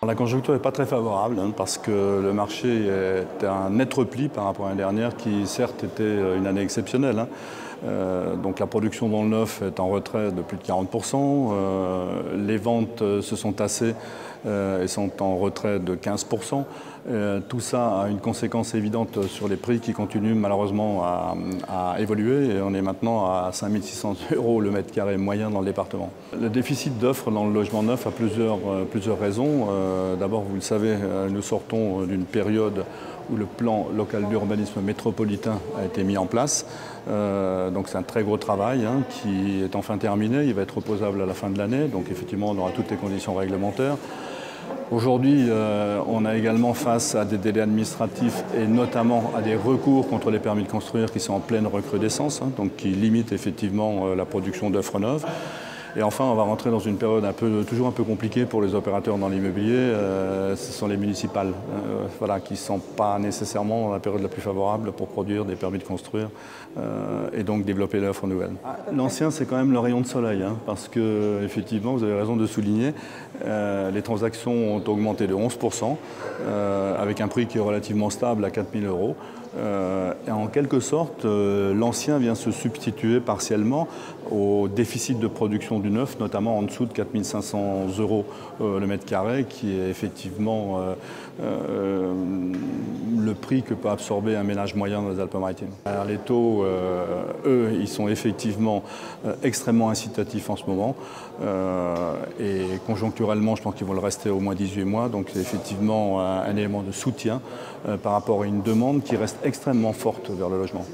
La conjoncture n'est pas très favorable parce que le marché est un net repli par rapport à l'année dernière qui certes était une année exceptionnelle. Donc la production dans le neuf est en retrait de plus de 40%. Les ventes se sont tassées et sont en retrait de 15%. Tout ça a une conséquence évidente sur les prix qui continuent malheureusement à évoluer. Et on est maintenant à 5 600 € le mètre carré moyen dans le département. Le déficit d'offres dans le logement neuf a plusieurs raisons. D'abord, vous le savez, nous sortons d'une période où le plan local d'urbanisme métropolitain a été mis en place. Donc c'est un très gros travail qui est enfin terminé. Il va être opposable à la fin de l'année. Donc effectivement, on aura toutes les conditions réglementaires. Aujourd'hui, on a également face à des délais administratifs et notamment à des recours contre les permis de construire qui sont en pleine recrudescence, donc qui limitent effectivement la production d'offres neuves. Et enfin, on va rentrer dans une période toujours un peu compliquée pour les opérateurs dans l'immobilier. Ce sont les municipales qui ne sont pas nécessairement la période la plus favorable pour produire des permis de construire et donc développer l'offre nouvelle. L'ancien, c'est quand même le rayon de soleil, parce que, effectivement, vous avez raison de souligner, les transactions ont augmenté de 11%, avec un prix qui est relativement stable à 4 000 €. Et en quelque sorte, l'ancien vient se substituer partiellement au déficit de production du neuf, notamment en dessous de 4 500 € le mètre carré, qui est effectivement le prix que peut absorber un ménage moyen dans les Alpes-Maritimes. Alors les taux, eux, ils sont effectivement extrêmement incitatifs en ce moment. Et conjoncturellement, je pense qu'ils vont le rester au moins 18 mois. Donc c'est effectivement un élément de soutien par rapport à une demande qui reste extrêmement forte vers le logement.